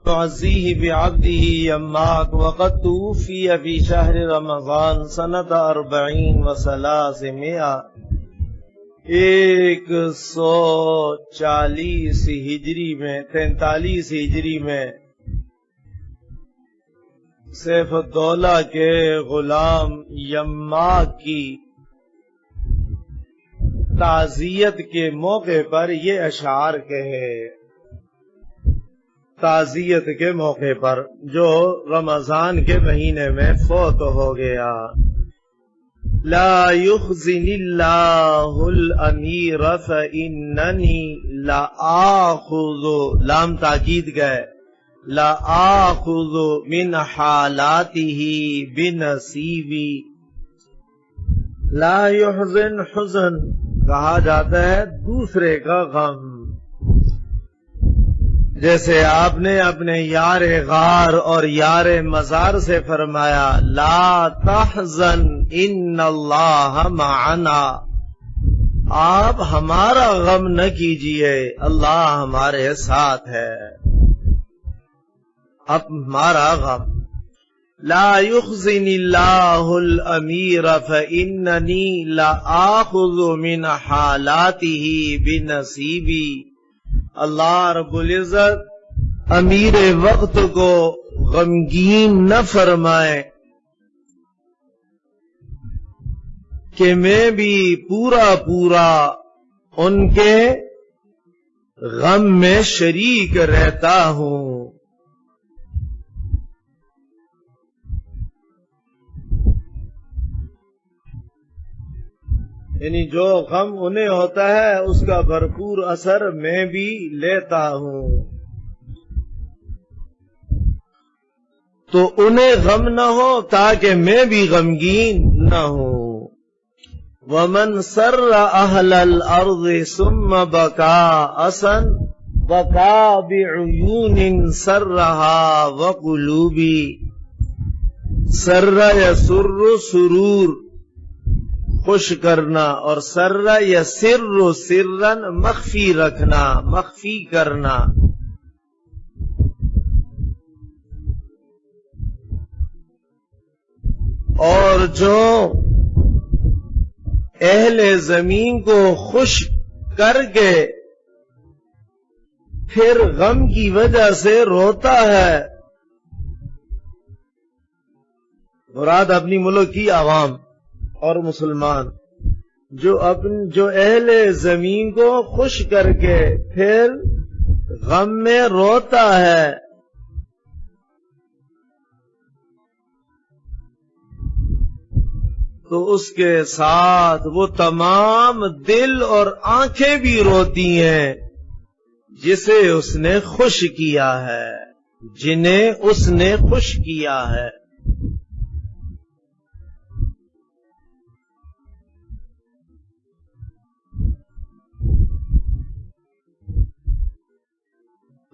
تعزيه بعبده يماك وقد توفي في شهر رمضان سنة 40 و300 140 ہجری میں 43 ہجری میں سیف الدولہ کے غلام یماک کی تعزیت کے موقع پر یہ اشعار کہے، تعزیت کے موقع پر جو رمضان کے مہینے میں فوت ہو گیا۔ لا يخزن اللہ الامیر فإننی لآخذ، لام تاکید گئے، لآخذ من حالاته بنصیبی۔ لا يحزن، حزن کہا جاتا ہے دوسرے کا غم، جیسے آپ نے اپنے یار غار اور یار مزار سے فرمایا لا تحزن ان اللہ معنا، آپ ہمارا غم نہ کیجئے، اللہ ہمارے ساتھ ہے، اب ہمارا غم۔ لا يخزن اللہ الامیر فإننی لآخذ من حالاته بنصیبی۔ اللہ رب العزت امیر وقت کو غمگین نہ فرمائے کہ میں بھی پورا پورا ان کے غم میں شریک رہتا ہوں۔ یعنی جو غم انہیں ہوتا ہے اس کا بھرپور اثر میں بھی لیتا ہوں، تو انہیں غم نہ ہو تاکہ میں بھی غمگین نہ ہوں۔ وَمَنْ سَرَّ أَهْلَ الْأَرْضِ ثُمَّ بَكَى أَسًا بَكَى بِعُيُونٍ سَرَّهَا وَقُلُوبِ۔ سر یسر سرور خوش کرنا، اور سر یسر سرن مخفی رکھنا، مخفی کرنا۔ اور جو اہل زمین کو خوش کر کے پھر غم کی وجہ سے روتا ہے، مراد اپنی ملک کی عوام اور مسلمان، جو اہل زمین کو خوش کر کے پھر غم میں روتا ہے، تو اس کے ساتھ وہ تمام دل اور آنکھیں بھی روتی ہیں جسے اس نے خوش کیا ہے، جنہیں اس نے خوش کیا ہے۔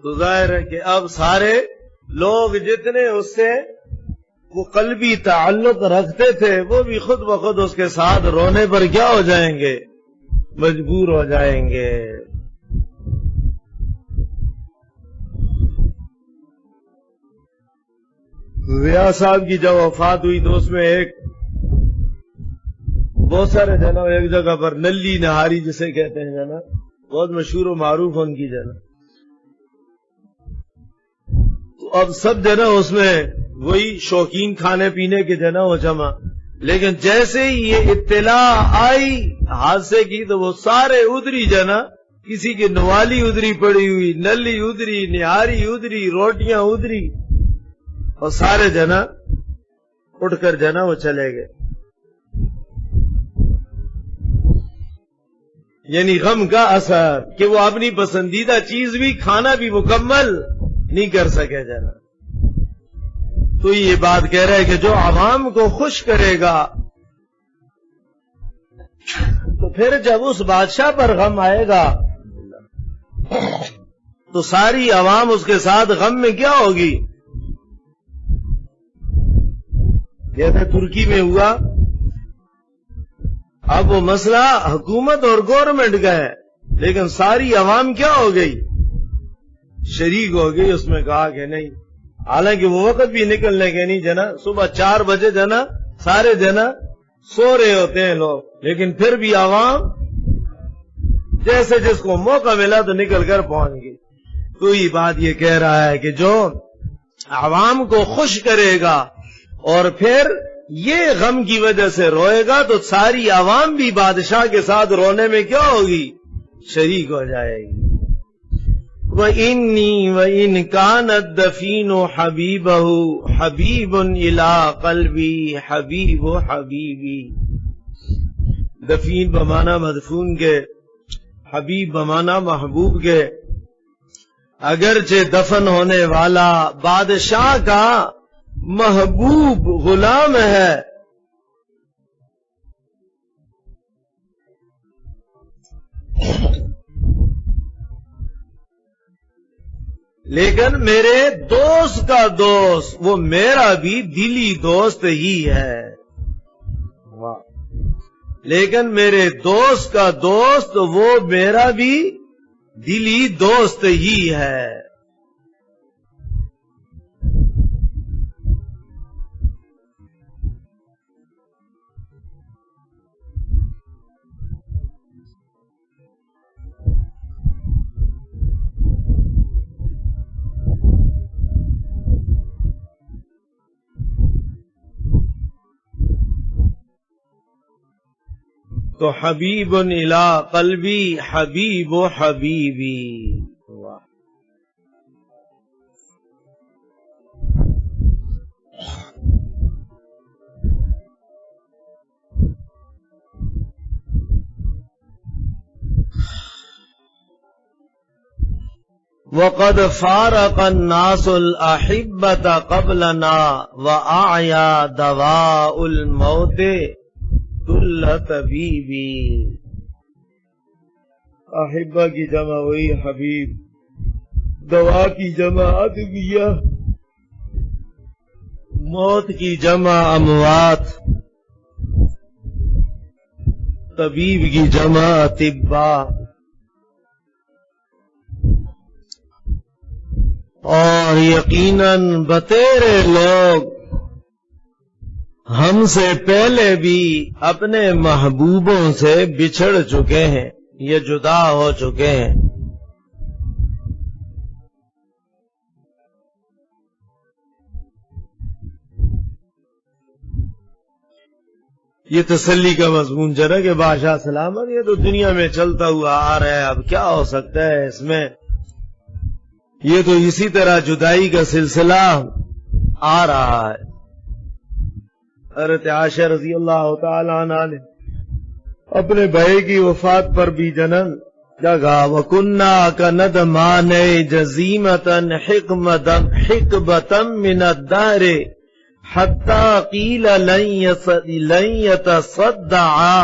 تو ظاہر ہے کہ اب سارے لوگ جتنے اس سے وہ قلبی تعلق رکھتے تھے وہ بھی خود بخود اس کے ساتھ رونے پر کیا ہو جائیں گے، مجبور ہو جائیں گے۔ ضیاء صاحب کی جب وفات ہوئی تو اس میں ایک بہت سارے جنا ایک جگہ پر نلی نہاری جسے کہتے ہیں جنا، بہت مشہور و معروف ان کی جنا، اب سب جنا اس میں وہی شوقین کھانے پینے کے جنا وہ جمع، لیکن جیسے ہی یہ اطلاع آئی حادثے کی تو وہ سارے ادری جنا، کسی کی نوالی ادری پڑی ہوئی، نلی ادری، نہاری ادری، روٹیاں ادری، اور سارے جنا اٹھ کر جنا وہ چلے گئے۔ یعنی غم کا اثر کہ وہ اپنی پسندیدہ چیز بھی کھانا بھی مکمل نہیں کر سکے جنا۔ تو یہ بات کہہ رہے کہ جو عوام کو خوش کرے گا تو پھر جب اس بادشاہ پر غم آئے گا تو ساری عوام اس کے ساتھ غم میں کیا ہوگی؟ جیسے ترکی میں ہوا، اب وہ مسئلہ حکومت اور گورنمنٹ کا ہے، لیکن ساری عوام کیا ہو گئی؟ شریک ہو گئی. اس میں کہا کہ نہیں، حالانکہ وہ وقت بھی نکلنے کے نہیں جنا، صبح 4 بجے جنا سارے جنا سو رہے ہوتے ہیں لوگ، لیکن پھر بھی عوام جیسے جس کو موقع ملا تو نکل کر پہنچ گئی. تو یہ بات یہ کہہ رہا ہے کہ جو عوام کو خوش کرے گا اور پھر یہ غم کی وجہ سے روئے گا تو ساری عوام بھی بادشاہ کے ساتھ رونے میں کیا ہوگی؟ شریک ہو جائے گی. وَإِنِّي وَإِنْ كَانَ الدَّفِينُ حَبِيبَهُ حَبِيبٌ إِلَىٰ قَلْبِي حَبِيبُ حَبِيبِي. دفین بمانا مدفون کے، حبیب بمانا محبوب کے. اگرچہ دفن ہونے والا بادشاہ کا محبوب غلام ہے، لیکن میرے دوست کا دوست وہ میرا بھی دلی دوست ہی ہے. لیکن میرے دوست کا دوست وہ میرا بھی دلی دوست ہی ہے. تو حبیب الی قلبی حبیب و حبیبی. وقد فارق الناس الأحبة قبلنا وأعيا دواء الموت كل طبيبي. احبہ کی جمع وہی حبیب، دوا کی جمع ادویہ، موت کی جمع اموات، طبیب کی جمع طبا. اور یقیناً بتیرے لوگ ہم سے پہلے بھی اپنے محبوبوں سے بچھڑ چکے ہیں، یہ جدا ہو چکے ہیں. یہ تسلی کا مضمون جرا کہ بادشاہ سلامت، یہ تو دنیا میں چلتا ہوا آ رہا ہے، اب کیا ہو سکتا ہے اس میں. یہ تو اسی طرح جدائی کا سلسلہ آ رہا ہے. حضرت عائشہ رضی اللہ تعالی عنہ نے اپنے بھائی کی وفات پر بھی جنن جگہ وَكُنَّا كَنَدْمَانَيْ جَزِيمَةً حِقْبَةً مِّنَ الدَّهْرِ حَتَّى قِيلَ لَن يَتَصَدَّعَا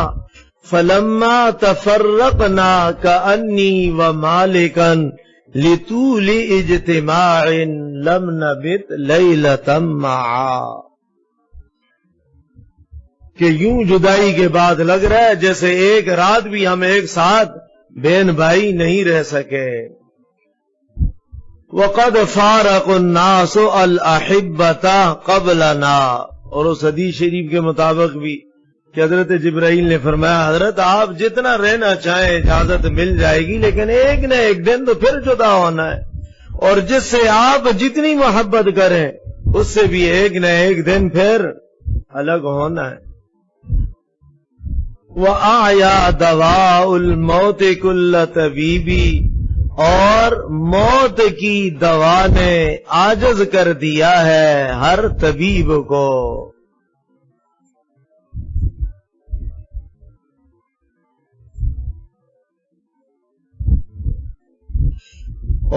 فَلَمَّا تَفَرَّقْنَا كَأَنِّي وَمَالِكًا لِطُولِ اجْتِمَاعٍ لَمْ نَبِتْ لَيْلَةً مَّعًا. کہ یوں جدائی کے بعد لگ رہا ہے جیسے ایک رات بھی ہم ایک ساتھ بہن بھائی نہیں رہ سکے. وقد فارق الناس الاحبة قبلنا. اور اس حدیث شریف کے مطابق بھی کہ حضرت جبرائیل نے فرمایا حضرت آپ جتنا رہنا چاہیں اجازت مل جائے گی، لیکن ایک نہ ایک دن تو پھر جدا ہونا ہے، اور جس سے آپ جتنی محبت کریں اس سے بھی ایک نہ ایک دن پھر الگ ہونا ہے. وَأَعْيَا دَوَاءُ الْمَوْتِ كُلَّ طَبِيبٍ. اور موت کی دوا نے عاجز کر دیا ہے ہر طبیب کو.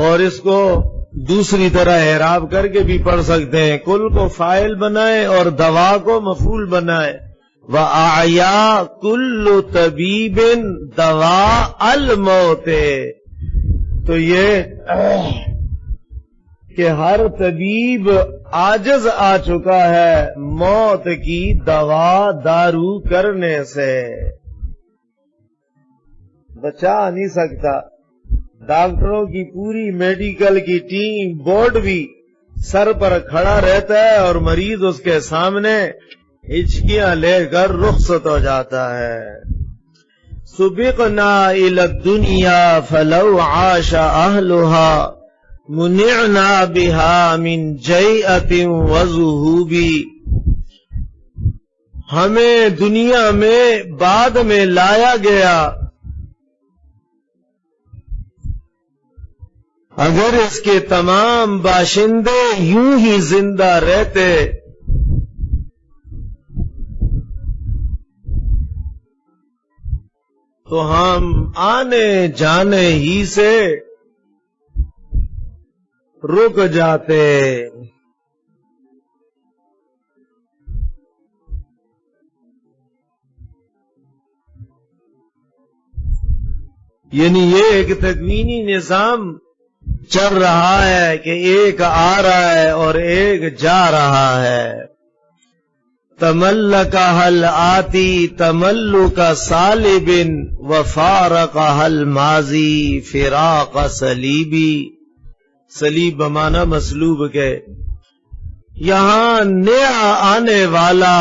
اور اس کو دوسری طرح اعراب کر کے بھی پڑھ سکتے ہیں، کل کو فاعل بنائے اور دوا کو مفعول بنائے. وَأَعْيَا كُلُّ طَبِيبٍ دَوَاءَ الْمَوْتِ. تو یہ کہ ہر طبیب عاجز آ چکا ہے موت کی دوا دارو کرنے سے، بچا نہیں سکتا. ڈاکٹروں کی پوری میڈیکل کی ٹیم بورڈ بھی سر پر کھڑا رہتا ہے اور مریض اس کے سامنے ہچکیاں لے کر رخصت ہو جاتا ہے. سبقنا الى الدنیا فلو عاش اہلها منعنا بها من جیئت وذہوب. ہمیں دنیا میں بعد میں لایا گیا، اگر اس کے تمام باشندے یوں ہی زندہ رہتے تو ہم آنے جانے ہی سے رک جاتے. یعنی یہ ایک تکوینی نظام چل رہا ہے کہ ایک آ رہا ہے اور ایک جا رہا ہے. تملکہ الآتی تملک سالب وفارقہ الماضی فراق سلیبی. سلیب بمعنی مسلوب کے. یہاں نیا آنے والا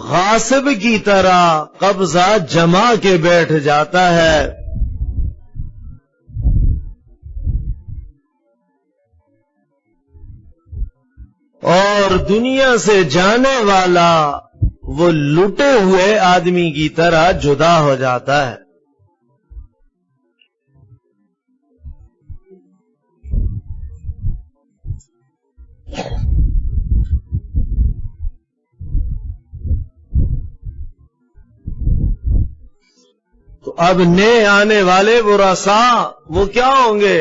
غاصب کی طرح قبضہ جما کے بیٹھ جاتا ہے، اور دنیا سے جانے والا وہ لٹے ہوئے آدمی کی طرح جدا ہو جاتا ہے. تو اب نئے آنے والے ورثا وہ کیا ہوں گے؟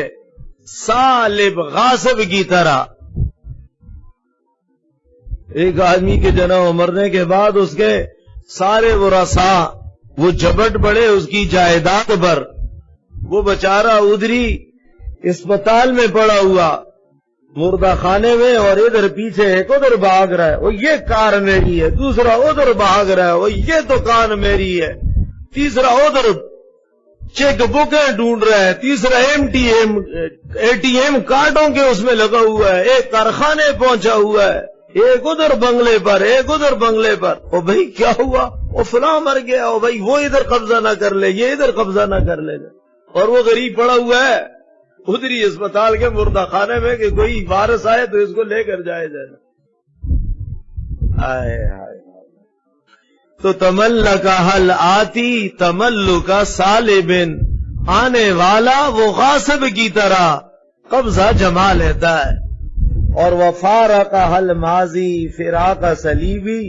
سالب غاصب کی طرح. ایک آدمی کے جنم مرنے کے بعد اس کے سارے ورثا وہ جھپٹ پڑے اس کی جائیداد پر. وہ بیچارہ ادھری اسپتال میں پڑا ہوا مردہ خانے میں، اور ادھر پیچھے ایک ادھر بھاگ رہا ہے، وہ یہ کار میری ہے، دوسرا ادھر بھاگ رہا ہے، وہ یہ دکان میری ہے، تیسرا ادھر چیک بکیں ڈھونڈ رہا ہے، تیسرا اے ٹی ایم کارڈوں کے اس میں لگا ہوا ہے، ایک کارخانے پہنچا ہوا ہے، ایک ادھر بنگلے پر، ایک ادھر بنگلے پر. او بھائی کیا ہوا؟ او فلاں مر گیا، او بھائی وہ ادھر قبضہ نہ کر لے، یہ ادھر قبضہ نہ کر لے. اور وہ غریب پڑا ہوا ہے ادھری اسپتال کے مردہ خانے میں کہ کوئی وارث آئے تو اس کو لے کر جائے جائے. تو تملکہ الآتی تملک سالب، آنے والا وہ غاصب کی طرح قبضہ جما لیتا ہے. اور وفارقہ الماضی فراق سلیبی،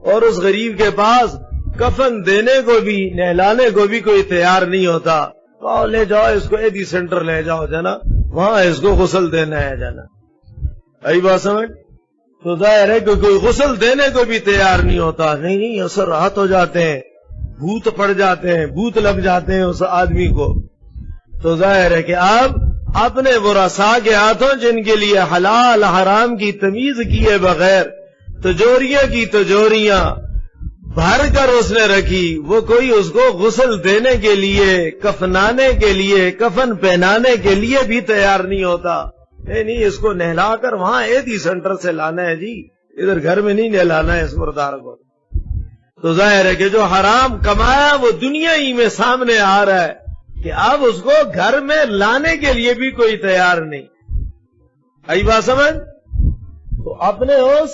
اور اس غریب کے پاس کفن دینے کو بھی نہلانے کو بھی کوئی تیار نہیں ہوتا. کہو لے جاؤ اس کو ایدی سینٹر لے جاؤ جنا، وہاں اس کو غسل دینا ہے جنا. ای بات سمجھ؟ تو ظاہر ہے کہ کوئی غسل دینے کو بھی تیار نہیں ہوتا. نہیں اثر راحت ہو جاتے ہیں، بھوت پڑ جاتے ہیں، بھوت لگ جاتے ہیں اس آدمی کو. تو ظاہر ہے کہ اب اپنے ورثاء کے ہاتھوں جن کے لیے حلال حرام کی تمیز کیے بغیر تجوریاں کی تجوریاں بھر کر اس نے رکھی، وہ کوئی اس کو غسل دینے کے لیے، کفنانے کے لیے، کفن پہنانے کے لیے بھی تیار نہیں ہوتا. نہیں اس کو نہلا کر وہاں ایدی سینٹر سے لانا ہے جی، ادھر گھر میں نہیں نہلانا ہے اس مردار کو. تو ظاہر ہے کہ جو حرام کمایا وہ دنیا ہی میں سامنے آ رہا ہے کہ اب اس کو گھر میں لانے کے لیے بھی کوئی تیار نہیں. آئی بات سمجھ؟ تو اپنے اس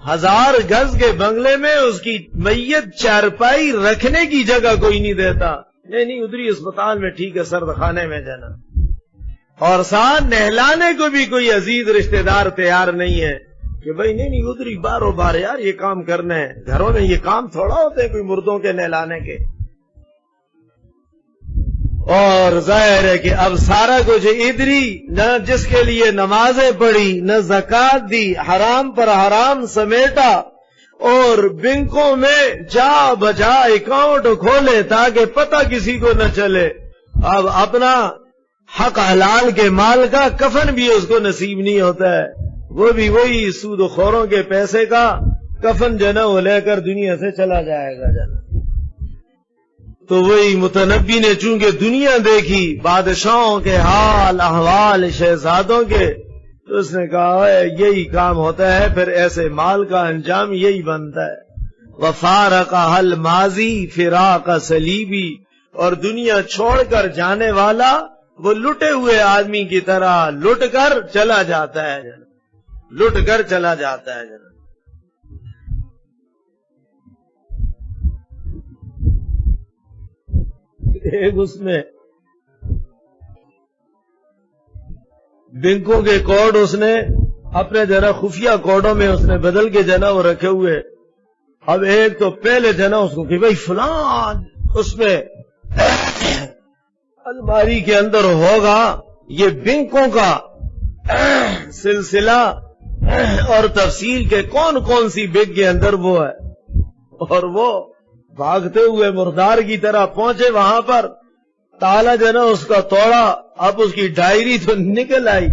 1000 گز کے بنگلے میں اس کی میت چارپائی رکھنے کی جگہ کوئی نہیں دیتا. نہیں ادھری اسپتال میں ٹھیک ہے، سرد خانے میں جانا. اور ساتھ نہلانے کو بھی کوئی عزیز رشتہ دار تیار نہیں ہے کہ بھائی نہیں ادھری بارو بار یار یہ کام کرنا ہے. گھروں میں یہ کام تھوڑا ہوتے ہیں کوئی مردوں کے نہلانے کے. اور ظاہر ہے کہ اب سارا کچھ ادھری، نہ جس کے لیے نمازیں پڑھی، نہ زکات دی، حرام پر حرام سمیٹا، اور بینکوں میں جا بجا اکاؤنٹ کھولے تاکہ پتہ کسی کو نہ چلے. اب اپنا حق حلال کے مال کا کفن بھی اس کو نصیب نہیں ہوتا ہے، وہ بھی وہی سود خوروں کے پیسے کا کفن جو نا وہ لے کر دنیا سے چلا جائے گا جنا. تو وہی متنبی نے چونکہ دنیا دیکھی بادشاہوں کے حال احوال شہزادوں کے، تو اس نے کہا یہی کام ہوتا ہے، پھر ایسے مال کا انجام یہی بنتا ہے۔ وفارقہ الماضی فراق صلیبی، اور دنیا چھوڑ کر جانے والا وہ لٹے ہوئے آدمی کی طرح لٹ کر چلا جاتا ہے جناب، لٹ کر چلا جاتا ہے جناب۔ ایک اس میں بینکوں کے کوڈ اس نے اپنے ذرا خفیہ کوڈوں میں اس نے بدل کے جنا وہ رکھے ہوئے۔ اب ایک تو پہلے جنا اس کو کہ بھائی فلان اس میں الماری کے اندر ہوگا یہ بینکوں کا سلسلہ اور تفصیل کے کون کون سی بینک کے اندر وہ ہے، اور وہ بھاگتے ہوئے مردار کی طرح پہنچے وہاں پر، تالا جو نا اس کا توڑا۔ اب اس کی ڈائری تو نکل آئی،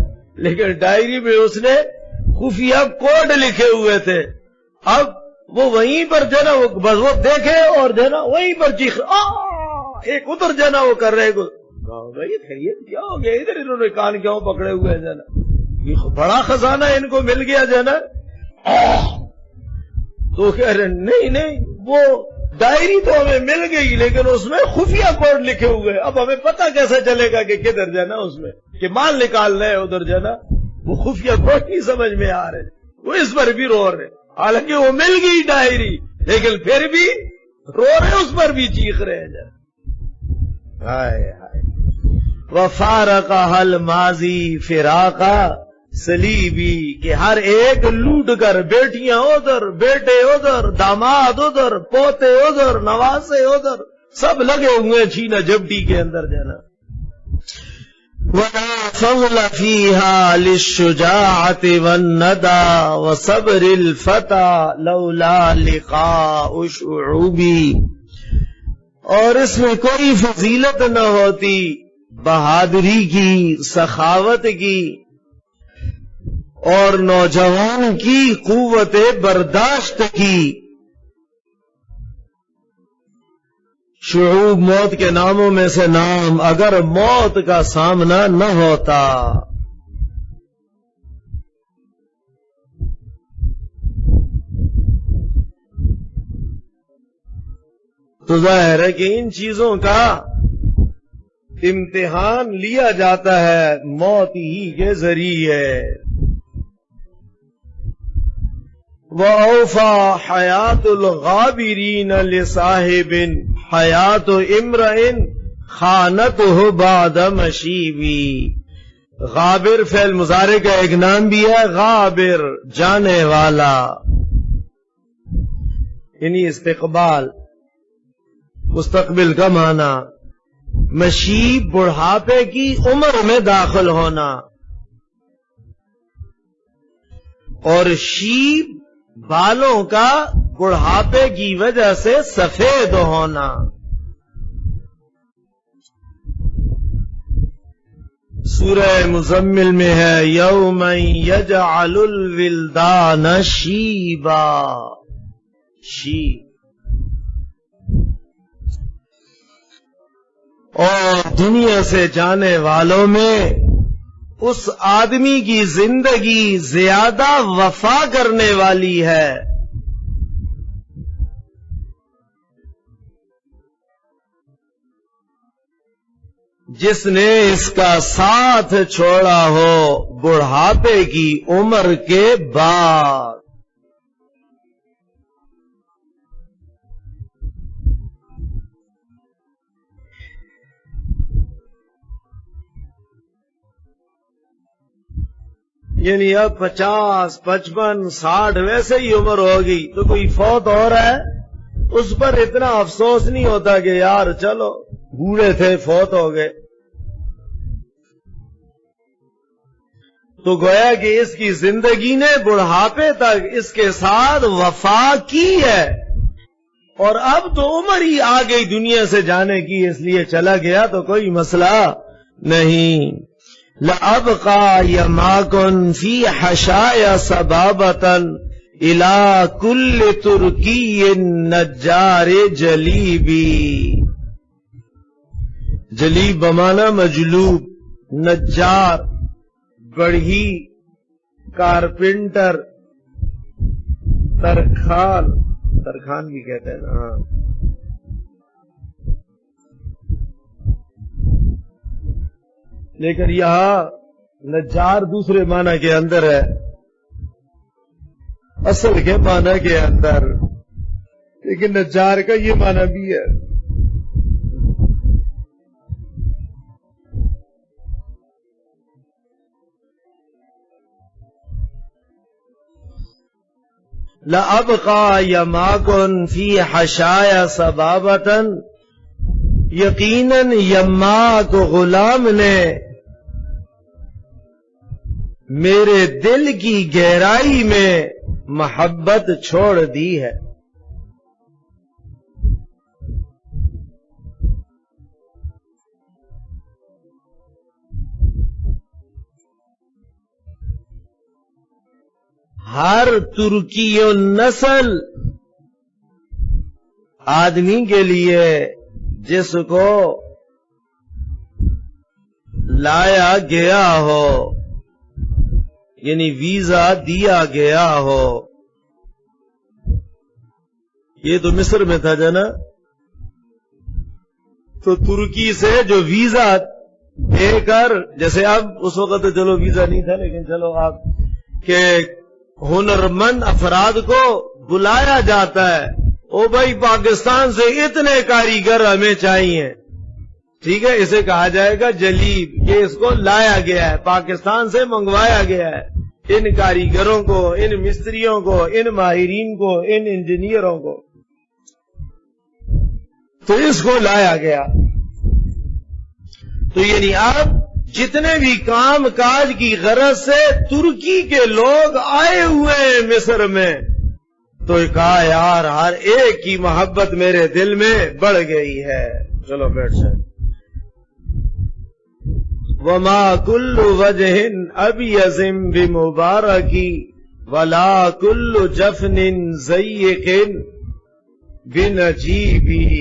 لیکن ڈائری میں اس نے خفیہ کوڈ لکھے ہوئے تھے۔ اب وہ وہیں پر جو نا بس وہ دیکھے اور جو نا وہیں پر چیخ ایک ادھر جو نا وہ کر رہے بھائی خیریت کیا ہو گیا، ادھر انہوں نے کان کیوں پکڑے ہوئے جو نا، یہ بڑا خزانہ ان کو مل گیا جو نا۔ تو کہہ رہے نہیں وہ ڈائری تو ہمیں مل گئی لیکن اس میں خفیہ کوڈ لکھے ہوئے، اب ہمیں پتہ کیسے چلے گا کہ کدھر جانا اس میں کہ مال نکال رہے ادھر جانا، وہ خفیہ کوڈ نہیں سمجھ میں آ رہے، وہ اس پر بھی رو رہے، حالانکہ وہ مل گئی ڈائری لیکن پھر بھی رو رہے، اس پر بھی چیخ رہے ہیں جانا۔ ہائے ہائے وفارقہ الماضی فراقہ صلیبی، کہ ہر ایک لوٹ کر بیٹیاں ادھر، بیٹے ادھر، داماد ادھر، پوتے ادھر، نواسے ادھر، سب لگے ہوئے چھینا جھپٹی کے اندر جانا۔ وَلَا فَضْلَ فِيهَا لِلشُّجَاعَةِ وَالنَّدَى وَصَبْرِ الْفَتَى لَوْلَا لِقَاءُ شُعُوبِ، اور اس میں کوئی فضیلت نہ ہوتی بہادری کی، سخاوت کی، اور نوجوان کی قوت برداشت کی۔ شعوب موت کے ناموں میں سے نام، اگر موت کا سامنا نہ ہوتا۔ تو ظاہر ہے کہ ان چیزوں کا امتحان لیا جاتا ہے موت ہی کے ذریعے۔ وَأَوْفَى حَيَاةُ الْغَابِرِينَ لِصَاحِبٍ حَيَاةُ امْرَئٍ خَانَتْهُ بَعْدَ مَشِيبِ۔ غابر فعل مضارع کا ایک نام بھی ہے، غابر جانے والا، یعنی استقبال، مستقبل کا معنی۔ مشیب بڑھاپے کی عمر میں داخل ہونا، اور شیب بالوں کا بڑھاپے کی وجہ سے سفید ہونا۔ سورہ مزمل میں ہے یوم یجعل الولدان شیبا، شیب، اور دنیا سے جانے والوں میں اس آدمی کی زندگی زیادہ وفا کرنے والی ہے جس نے اس کا ساتھ چھوڑا ہو بڑھاپے کی عمر کے بعد۔ یعنی اب 50، 55، 60 ویسے ہی عمر ہوگی تو کوئی فوت ہو رہا ہے اس پر اتنا افسوس نہیں ہوتا کہ یار چلو بوڑھے تھے فوت ہو گئے۔ تو گویا کہ اس کی زندگی نے بڑھاپے تک اس کے ساتھ وفا کی ہے، اور اب تو عمر ہی آ گئی دنیا سے جانے کی، اس لیے چلا گیا تو کوئی مسئلہ نہیں۔ لَأَبْقَى يَمَاكُنْ فِي حَشَايَا صَبَابَةً إِلَى كُلِّ تُرْكِيٍّ نَجَّارِ جَلِيبِ۔ جلیب بمانا مجلوب، نجار، بڑھی، کارپینٹر، ترخان بھی کہتے ہیں نا، لیکن یہاں نجار دوسرے معنی کے اندر ہے، اصل کے معنی کے اندر، لیکن نجار کا یہ معنی بھی ہے۔ لَأَبْقَى يَمَّاكُن فِي حَشَايَا صَبَابَةً، یقیناً یماک غلام نے میرے دل کی گہرائی میں محبت چھوڑ دی ہے۔ ہر ترکی نسل آدمی کے لیے جس کو لایا گیا ہو، یعنی ویزا دیا گیا ہو، یہ تو مصر میں تھا جنا، تو ترکی سے جو ویزا دے کر، جیسے اب اس وقت تو چلو ویزا نہیں تھا، لیکن چلو آپ کہ ہنرمند افراد کو بلایا جاتا ہے، او بھائی پاکستان سے اتنے کاریگر ہمیں چاہیے، ٹھیک ہے، اسے کہا جائے گا جلیب، یہ اس کو لایا گیا ہے، پاکستان سے منگوایا گیا ہے، ان کاریگروں کو، ان مستریوں کو، ان ماہرین کو، ان انجینئروں کو، تو اس کو لایا گیا۔ تو یعنی اب جتنے بھی کام کاج کی غرض سے ترکی کے لوگ آئے ہوئے ہیں مصر میں، تو کہا یار ہر ایک کی محبت میرے دل میں بڑھ گئی ہے، چلو بیٹھ جائیں۔ وما كل وجه ابيض بمبارك ولا كل جفن ضيق بنجيبه،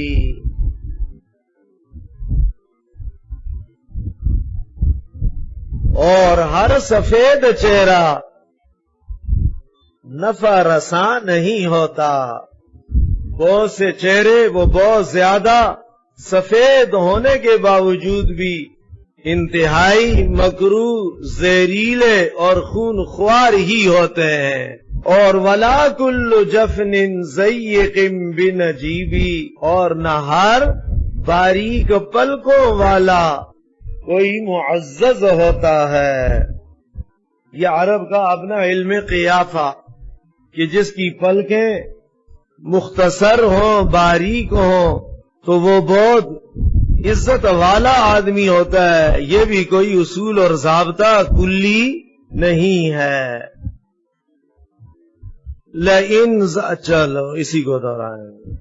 اور ہر سفید چہرہ نفع رساں نہیں ہوتا، بہت سے چہرے وہ بہت زیادہ سفید ہونے کے باوجود بھی انتہائی مکروہ، زہریلے اور خون خوار ہی ہوتے ہیں۔ اور ولا کل جفن ضیق بنجیبی، اور نہ ہر باریک پلکوں والا کوئی معزز ہوتا ہے۔ یہ عرب کا اپنا علم قیافہ، کہ جس کی پلکیں مختصر ہوں، باریک ہوں، تو وہ بہت عزت والا آدمی ہوتا ہے، یہ بھی کوئی اصول اور ضابطہ کلی نہیں ہے۔ چلو اسی کو دہرائیں۔